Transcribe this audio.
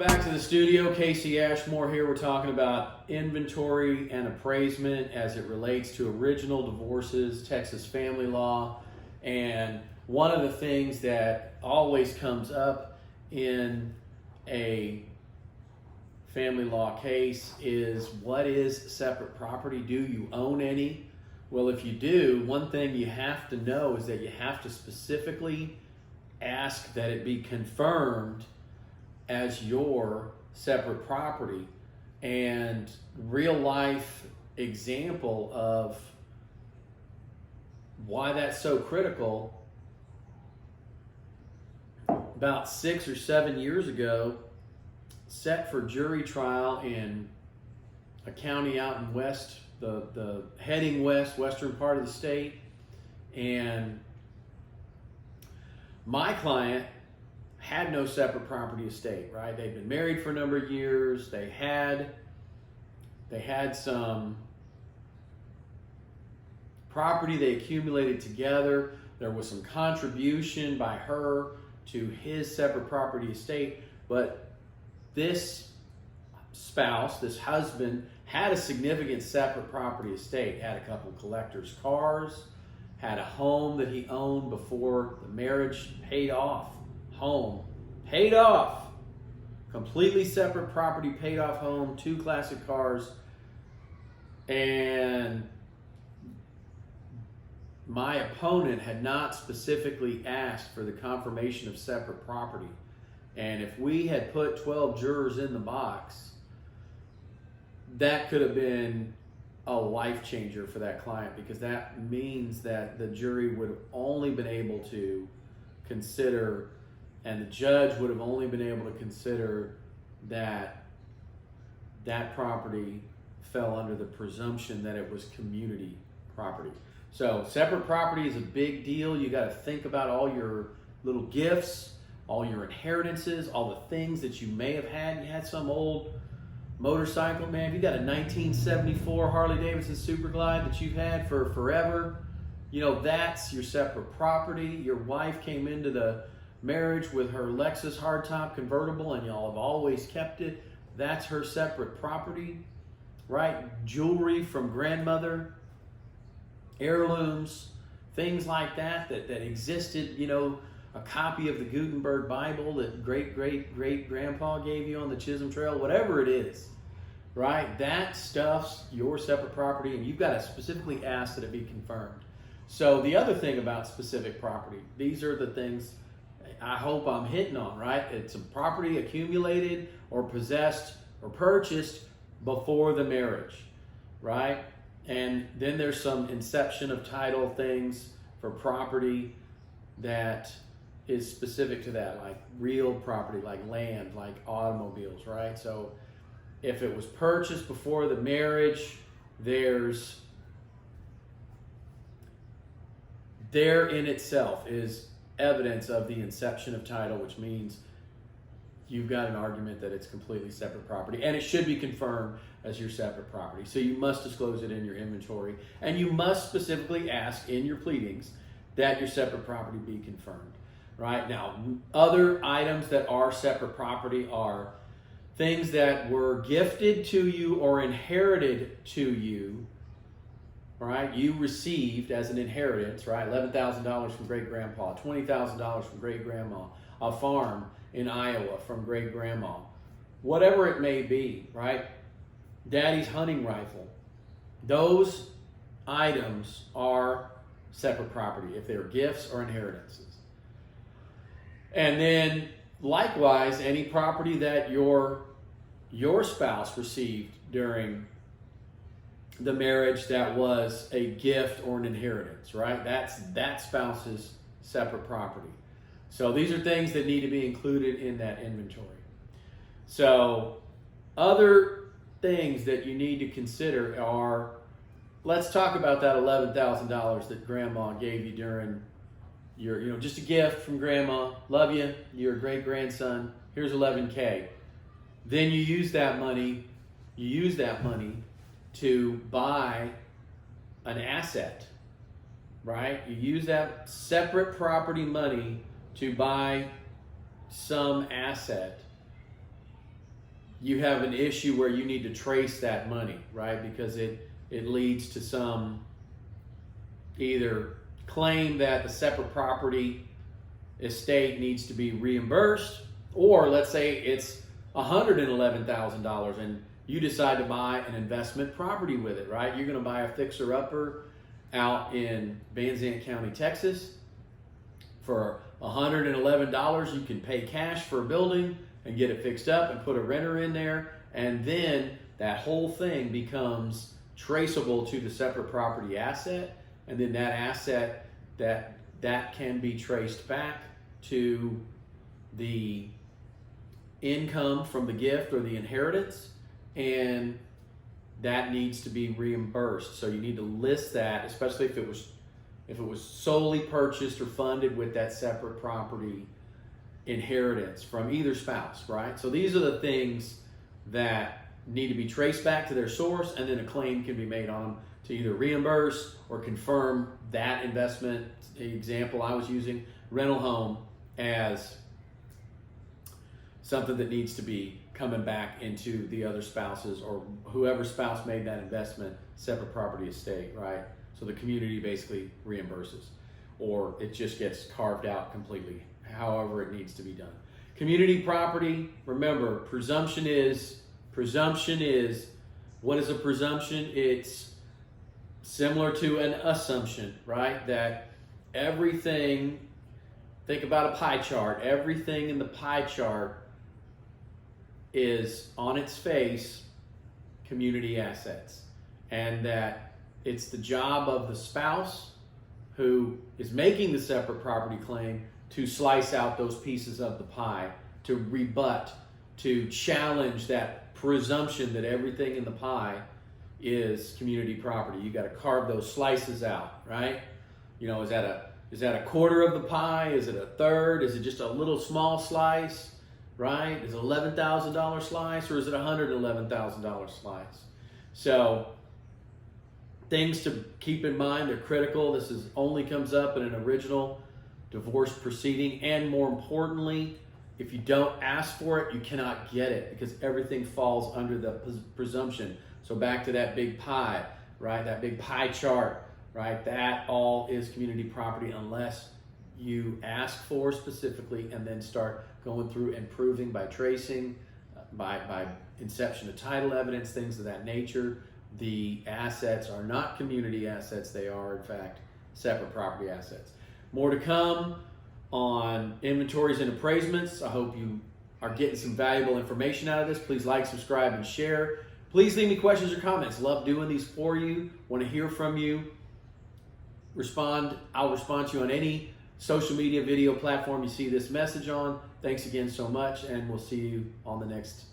back to the studio. Casey Ashmore here. We're talking about inventory and appraisement as it relates to original divorces, Texas family law. And one of the things that always comes up in a family law case is, what is separate property? Do you own any? Well, if you do, one thing you have to know is that you have to specifically ask that it be confirmed as your separate property. And real life example of why that's so critical: about 6 or 7 years ago, set for jury trial in a county out in the heading western part of the state. And my client had no separate property estate, right? They'd been married for a number of years. They had some property they accumulated together. There was some contribution by her to his separate property estate, but this spouse, this husband, had a significant separate property estate. Had a couple collector's cars, had a home that he owned before the marriage, paid off home, paid off, completely separate property, paid off home, 2 classic cars. And my opponent had not specifically asked for the confirmation of separate property. And if we had put 12 jurors in the box, that could have been a life changer for that client, because that means that the jury would have only been able to consider, and the judge would have only been able to consider, that that property fell under the presumption that it was community property. So separate property is a big deal. You got to think about all your little gifts, all your inheritances, all the things that you may have had. You had some old motorcycle, man. If you got a 1974 Harley Davidson Super Glide that you've had for forever, you know, that's your separate property. Your wife came into the marriage with her Lexus hardtop convertible and y'all have always kept it. That's her separate property, right? Jewelry from grandmother, heirlooms, things like that existed, you know, a copy of the Gutenberg Bible that great-great-great-grandpa gave you on the Chisholm Trail, whatever it is, right? That stuff's your separate property, and you've got to specifically ask that it be confirmed. So the other thing about specific property, these are the things I hope I'm hitting on, right? It's a property accumulated or possessed or purchased before the marriage, right? And then there's some inception of title things for property that is specific to that, like real property, like land, like automobiles, right? So if it was purchased before the marriage, there in itself is evidence of the inception of title, which means you've got an argument that it's completely separate property, and it should be confirmed as your separate property. So you must disclose it in your inventory, and you must specifically ask in your pleadings that your separate property be confirmed. Right? Now, other items that are separate property are things that were gifted to you or inherited to you, right? You received as an inheritance, right? $11,000 from great-grandpa, $20,000 from great-grandma, a farm in Iowa from great-grandma, whatever it may be, right? Daddy's hunting rifle. Those items are separate property if they're gifts or inheritances. And then likewise, any property that your spouse received during the marriage that was a gift or an inheritance, right? That's that spouse's separate property. So these are things that need to be included in that inventory. So other things that you need to consider are, let's talk about that $11,000 that grandma gave you during your, just a gift from grandma. Love you. You're a great grandson. Here's $11K. Then you use that money to buy an asset, right? You use that separate property money to buy some asset. you have an issue where you need to trace that money, right? Because it leads to some either claim that the separate property estate needs to be reimbursed, or let's say it's $111,000 and you decide to buy an investment property with it, right? You're going to buy a fixer-upper out in Van Zandt County, Texas. For $111, you can pay cash for a building and get it fixed up and put a renter in there, and then that whole thing becomes traceable to the separate property asset, and then that asset that can be traced back to the income from the gift or the inheritance, and that needs to be reimbursed. So you need to list that, especially if it was solely purchased or funded with that separate property inheritance from either spouse, right? So these are the things that need to be traced back to their source, and then a claim can be made on them to either reimburse or confirm that investment. Example I was using, rental home, as something that needs to be coming back into the other spouses or whoever spouse made that investment, separate property estate, right? So the community basically reimburses, or it just gets carved out completely, however it needs to be done. Community property, remember, presumption is, what is a presumption? It's similar to an assumption, right? That everything, think about a pie chart, everything in the pie chart is on its face community assets, and that it's the job of the spouse who is making the separate property claim to slice out those pieces of the pie, to rebut, to challenge that presumption that everything in the pie is community property. You got to carve those slices out, right? You know, is that a quarter of the pie? Is it a third? Is it just a little small slice, right? Is it $11,000 slice, or is it $111,000 slice? So things to keep in mind, they're critical. This only comes up in an original divorce proceeding, and more importantly, if you don't ask for it, you cannot get it, because everything falls under the presumption. So back to that big pie, right? That big pie chart, right? That all is community property unless you ask for specifically and then start going through and proving by tracing, by inception of title evidence, things of that nature. The assets are not community assets. They are, in fact, separate property assets. More to come on inventories and appraisements. I hope you are getting some valuable information out of this. Please like, subscribe, and share. Please leave me questions or comments. Love doing these for you. Want to hear from you. I'll respond to you on any social media video platform you see this message on. Thanks again so much, and we'll see you on the next